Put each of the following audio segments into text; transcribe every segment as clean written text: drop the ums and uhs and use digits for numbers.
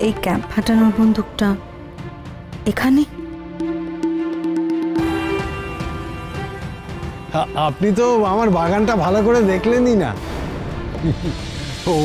এই ক্যাম্প ফাটানোর বন্দুকটা এখানে? আপনি তো আমার বাগানটা ভালো করে দেখলেনই না।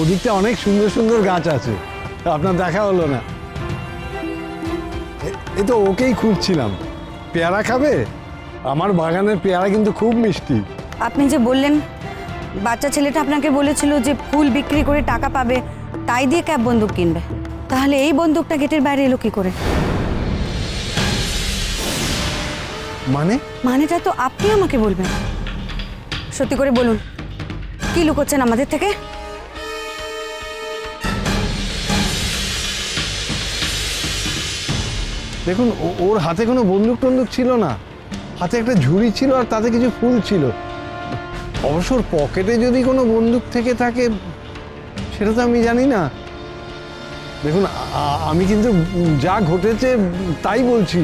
ওদিকটা অনেক সুন্দর সুন্দর গাছ আছে, আপনার দেখা হলো না। এই তো ওকেই খুঁজছিলাম। পেয়ারা খাবে? আমার বাগানের পেয়ারা কিন্তু খুব মিষ্টি। আপনি যে বললেন বাচ্চা ছেলেটা আপনাকে বলেছিল যে ফুল বিক্রি করে টাকা পাবে, তাই দিয়ে ক্যাপ বন্দুক কিনবে, তাহলে এই বন্দুকটা গেটের বাইরে এলো কি করে? মানেটা তো আপনি আমাকে বলবেন। সত্যি করে বলুন, কি লুকোচ্ছেন আমাদের থেকে? দেখুন, ওর হাতে কোনো বন্দুক টন্দুক ছিল না, হাতে একটা ঝুড়ি ছিল আর তাতে কিছু ফুল ছিল। অবশ্য ওর পকেটে যদি কোনো বন্দুক থেকে থাকে সেটা তো আমি জানি না। দেখুন, আমি কিন্তু যা ঘটেছে তাই বলছি,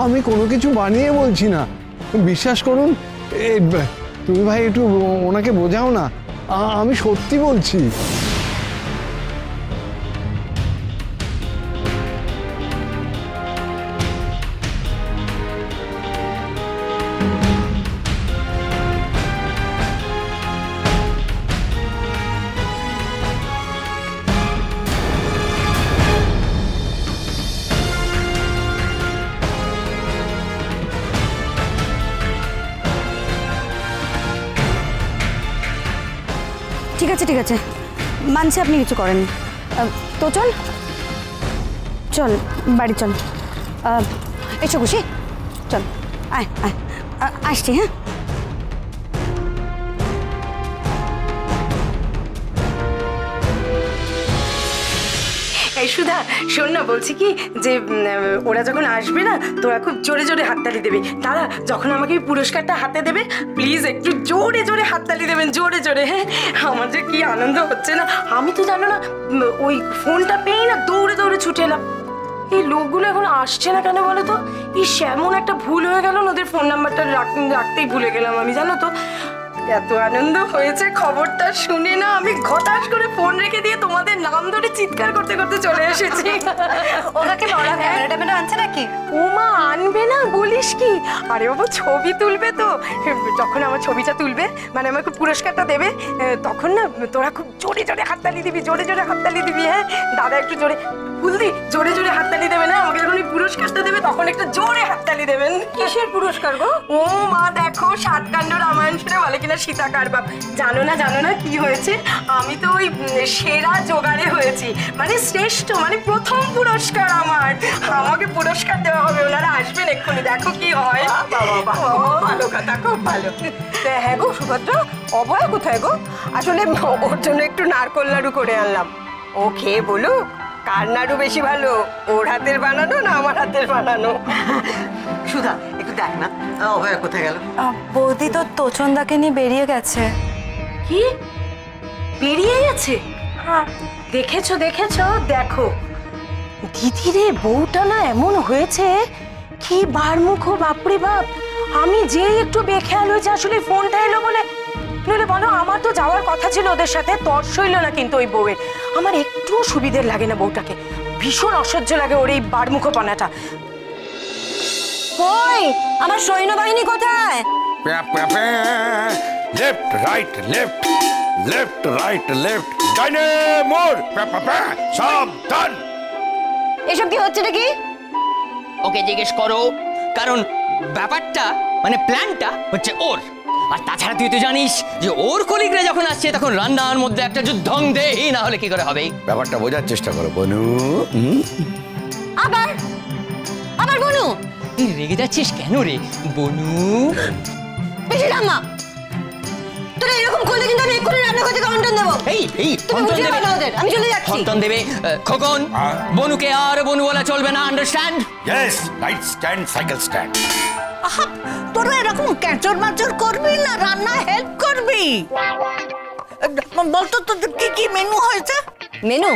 আমি কোনো কিছু বানিয়ে বলছি না, বিশ্বাস করুন। তুমি ভাই একটু ওনাকে বোঝাও না, আমি সত্যি বলছি। ঠিক আছে, মানছি আপনি কিছু করেননি। তো চল চল বাড়ি চল। এসো খুশি, চল আয় আয়, আসছি। হ্যাঁ, এই সুধা, শোন না, বলছি কি যে ওরা যখন আসবে না, তোরা খুব জোরে জোরে হাততালি দেবে। তারা যখন আমাকে পুরস্কারটা হাতে দেবে, প্লিজ একটু জোরে জোরে হাততালি দেবেন, জোরে জোরে। হ্যাঁ, আমার যে কি আনন্দ হচ্ছে না, আমি তো জানো না, ওই ফোনটা পেয়ে না দৌড়ে দৌড়ে ছুটে এলাম। এই লোকগুলো এখন আসছে না কেন বলো তো? এমন একটা ভুল হয়ে গেল, ওদের ফোন নাম্বারটা রাখতেই ভুলে গেলাম আমি, জানো তো। এত আনন্দ হয়েছে খবরটা শুনে না, আমি ঘটাস করে ফোন রেখে দিয়ে তোমাদের নাম ধরে চিৎকার করতে করতে চলে এসেছি। ওনাকে বলা ক্যামেরাটা আনছে নাকি? ও মা, আনবে না বলিস কি? আরে বাবু, ছবি তুলবে তো, যখন আমার ছবিটা তুলবে, মানে আমাকে পুরস্কারটা দেবে, তখন না তোরা খুব জোরে জোরে হাততালি দিবি, জোরে জোরে হাততালি দিবি। হ্যাঁ দাদা, একটু জোরে বুলদি, জোরে জোরে হাততালি দেবে না আমাকে, যখন পুরস্কারটা দেবে তখন একটু জোরে হাততালি দেবেন। কিসের পুরস্কার গো? ও মা, দেখো সাতকাণ্ড রামায়ণ শুনে বলে কিনা সীতাকার বাপ। জানো না কি হয়েছে? আমি তো ওই সেরা জোগাড়ে হয়েছি, মানে শ্রেষ্ঠ, মানে প্রথম পুরস্কার আমার। আমাকে পুরস্কার দেওয়া হবে, ওনারা আসবেন এক্ষুনি, দেখো কি হয়। ভালো কথা, খুব ভালো। হ্যাঁ গো সুভদ্রা, অভয় কোথায় গো? আসলে ওর জন্য একটু নারকোল নাড়ু করে আনলাম, ও খেয়ে বলুক কার নাড়ু বেশি ভালো, ওর হাতের বানানো না আমার হাতের বানানো। সুধা, একটু দেখ না অভয় কোথায় গেল। বৌদি তো তোচনদাকে নিয়ে বেরিয়ে গেছে। কি বেরিয়ে গেছে? হ্যাঁ, দেখেছো দেখো দিদি রে, বউটা না এমন হয়েছে, কি বারমুখ বাপরে বাপ। আমি যে একটু বেখেয়াল হয়েছে আসলে ফোনটা এলো বলে, নইলে বলো আমার তো যাওয়ার কথা ছিল ওদের সাথে, তর্স হইল না কিন্তু ওই বউয়ের। আমার একটু সুবিধের লাগে না বউটাকে, ভীষণ অসহ্য লাগে ওর এই বারমুখপনাটা। কই আমার সৈন্যবাহিনী কোথায়? Left right left, left right left, ডাইনে মোড়, সাবধান। এসব কি হচ্ছে নাকি? ওকে জিজ্ঞেস করো, কারণ ব্যাপারটা মানে প্ল্যানটা হচ্ছে ওর। আর তাছাড়া তুই তো জানিস যে ওর কলিগরা যখন আসছে তখন রান্নার মধ্যে একটা যুদ্ধং দেই, না হলে কি করে হবে? ব্যাপারটা বোঝার চেষ্টা করো বনু। আবার বনু? তুই রেগে যাচ্ছিস কেন রে বনু? বেশি রান্না তোরা এরকম করলে কিন্তু আমি এক্ষুনি রান্নাঘর থেকে অন্টন দেবো। এই বুঝিয়ে বলো ওদের, আমি চলে যাচ্ছি। অন্টন দেবে খোকন, বনুকে আর বনু বলা চলবে না, understand? Yes, right stand, cycle stand. তোরা এরকম ক্যাচর মাচর করবি না, রান্না হেল্প করবি। বলতো তোদের কি কি মেনু হয়েছে? মেনু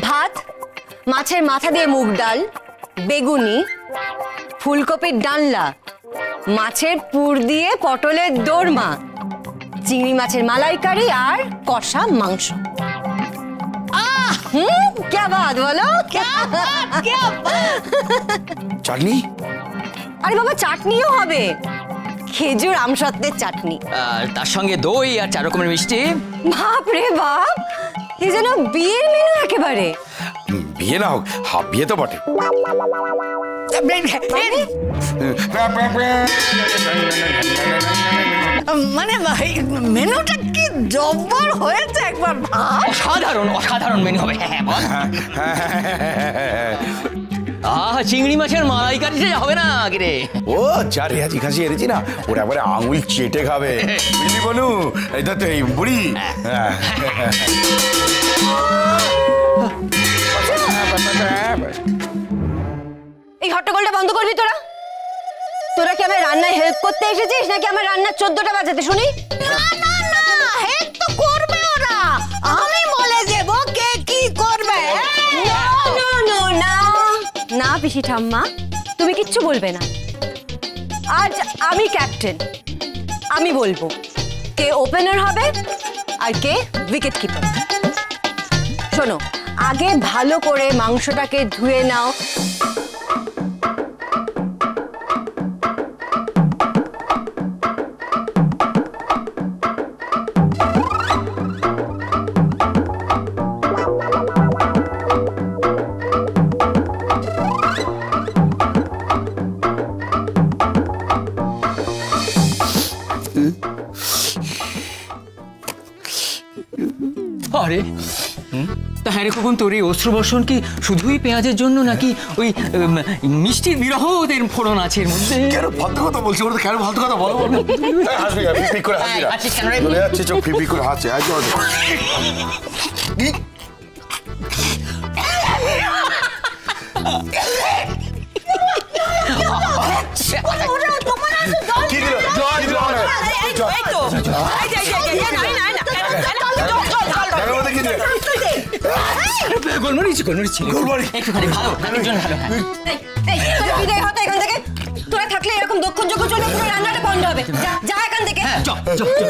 ভাত, মাছের মাথা দিয়ে মুগ ডাল, বেগুনি, ফুলকপির ডালনা, মাছের পুর দিয়ে পটলের দোরমা, চিংড়ি মাছের মালাইকারি আর কষা মাংস। क्या बात बोलो क्या চাটনি? আরে বাবা চাটনিও হবে, খেজুর আমসত্ত্বের চাটনি। আর তার সঙ্গে দই আর 4 রকমের মিষ্টি। বাপ রে বাপ, এই যেন বিয়ের মেনু একেবারে। বিয়ে না হোক, হাফ বিয়ে তো বটে। মানে মেনুটা কি জব্বর হয়েছে একবার ভাব। অসাধারণ অসাধারণ মেনু হবে। হ্যাঁ বল। চিংড়ি মাছের মালাইকারি হবে না আগে। ও যা রেহাজি খাসি এনেছি না, ওরা একবারে আঙুল চেটে খাবে, বুঝলি বনু? এই তো এই বুড়ি। এই হট্টগোলটা বন্ধ করবি তোরা? তোরা কি আমার রান্নায় হেল্প করতে এসেছিস নাকি আমার রান্নার 14টা বাজাতে শুনি? না হেল্প তো করবে ওরা, আমি বলে দেব কে কি করবে। না পিসি ঠাম্মা, তুমি কিচ্ছু বলবে না। আজ আমি ক্যাপ্টেন, আমি বলবো কে ওপেনার হবে আর কে উইকেট কিপার। শোনো, আগে ভালো করে মাংসটাকে ধুয়ে নাও। আরে তা হ্যাঁ রে খোকন, তোর এই অশ্রুবর্ষণ কি শুধুই পেঁয়াজের জন্য নাকি ওই মিষ্টির বিরহ ওদের ফোড়ন আছে এর মধ্যে? কেন ফালতু কথা বলছি? ওরা কেন ফালতু কথা বলো? হাসবি না, ফিক করে হাসবি না। চলে যাচ্ছে চোখ ফিক করে হাসছে। কি দিল? গোলমরিচ গোলমরিচ একটুখানি ভালো, আমার জন্য ভালো। বিদায় হতো এখান থেকে। তোরা থাকলে এরকম দক্ষযোগ্য চলে পুরো রান্নাটা বন্ধ হবে। যা এখান থেকে।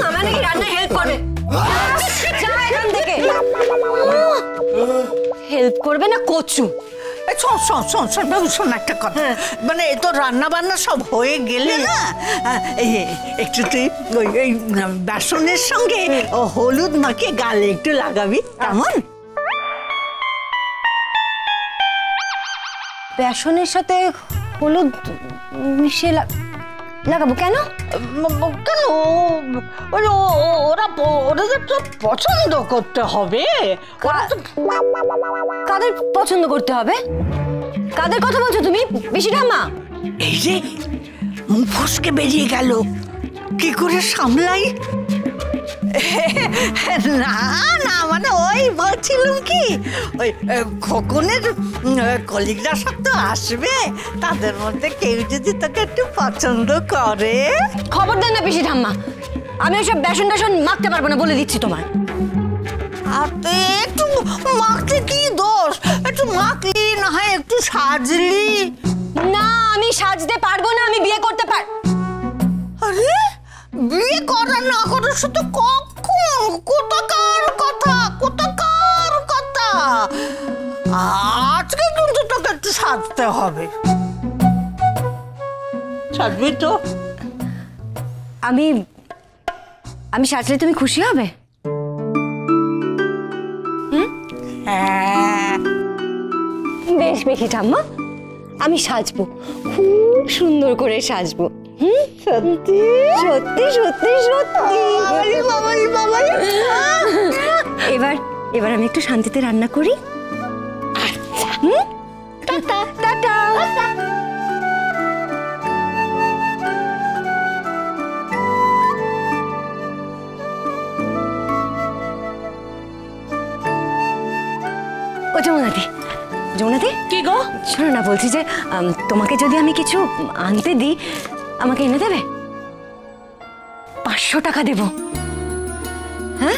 আমার নাকি রান্নায় হেল্প করবে। যা এখান থেকে। হেল্প করবে না কচু। শোন একটা কথা, মানে এই তো রান্না বান্না সব হয়ে গেলে না, একটু তুই ওই বেসনের সঙ্গে হলুদ মাখিয়ে গালে একটু লাগাবি, কেমন? বেসনের সাথে হলুদ মিশিয়ে লাগাবো কেন? কেন ওরা তো পছন্দ করতে হবে। কাদের পছন্দ করতে হবে? কাদের কথা বলছো তুমি পিসি ঠাম্মা? এই যে মুখ ফসকে বেরিয়ে গেল, কি করে সামলাই? না না, মানে ওই বলছিলাম কি, ওই খোকনের কলিগরা সব তো আসবে, তাদের মধ্যে কেউ যদি তোকে একটু পছন্দ করে। খবর দেন না পিসি ঠাম্মা, আমি ওইসব বেসন টেসন মাখতে পারবো না, বলে দিচ্ছি তোমার। আর তুই একটু মাখতে কি দোষ, একটু মাখলি না হয় একটু সাজলি। না, আমি সাজতে পারবো না, আমি বিয়ে করতে পার। আরে বিয়ে করা না করার সাথে কখন কোথাকার কথা, কোথাকার কথা। আজকে কিন্তু তোকে একটু সাজতে হবে। সাজবি তো? আমি সাজলে তুমি খুশি হবে? হ্যাঁ বেশ বেশি ঠাম্মা, আমি সাজবো, খুব সুন্দর করে সাজবো। সত্যি সত্যি সত্যি সত্যি। এবার আমি একটু শান্তিতে রান্না করি। Tata tata. ও যমুনাদি, যমুনাদি কি গো? শোনো না, বলছি যে তোমাকে যদি আমি কিছু আনতে দিই, আমাকে এনে দেবে? 500 টাকা দেব। হ্যাঁ,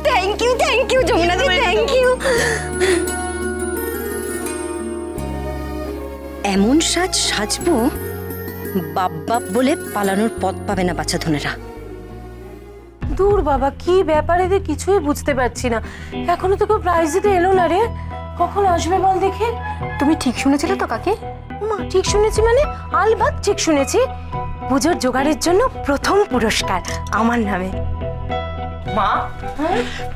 থ্যাংক ইউ যমুনাদি, থ্যাংক ইউ। এমন সাজবো বাপ বাপ বলে পালানোর পথ পাবে না বাচ্চা ধনেরা। দূর বাবা, কি ব্যাপারে রে কিছুই বুঝতে পারছি না। এখনো তো কেউ প্রাইজ দিতে এলো না রে। কখন আসবে বল দেখে? তুমি ঠিক শুনেছিলে তো কাকি? মা ঠিক শুনেছি মানে? আলবাত ঠিক শুনেছি। পুজোর জোগাড়ের জন্য প্রথম পুরস্কার আমার নামে। মা,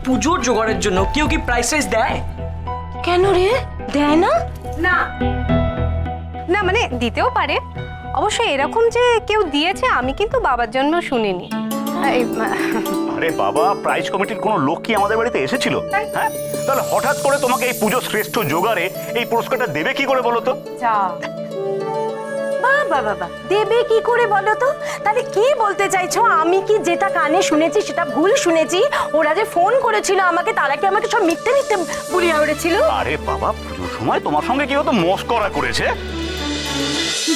পুজোর জোগাড়ের জন্য কেউ কি প্রাইস দেয়? কেন রে, দেয় না? না মানে দিতেও পারে, অবশ্য এরকম যে কেউ দিয়েছে আমি কিন্তু বাবার জন্য শুনিনি। আরে বাবা, প্রাইজ কমিটির কোনো লোক কি আমাদের বাড়িতে এসেছিল? হ্যাঁ, তাহলে হঠাৎ করে তোমাকে এই পুজো শ্রেষ্ঠ জোগাড়ে এই পুরস্কারটা দেবে কি করে বলো তো? বাবা বাবা, দেবে কি করে বলো তো? তাহলে কি বলতে চাইছো? আমি কি যেটা কানে শুনেছি সেটা ভুল শুনেছি? ওরা যে ফোন করেছিল আমাকে, তারা কি আমাকে সব মিথ্যে মিথ্যে বুড়িয়ে উড়েছিল? আরে বাবা, পুজোর সময় তোমার সঙ্গে কি হতো মস্করা করেছে?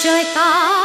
জয়কার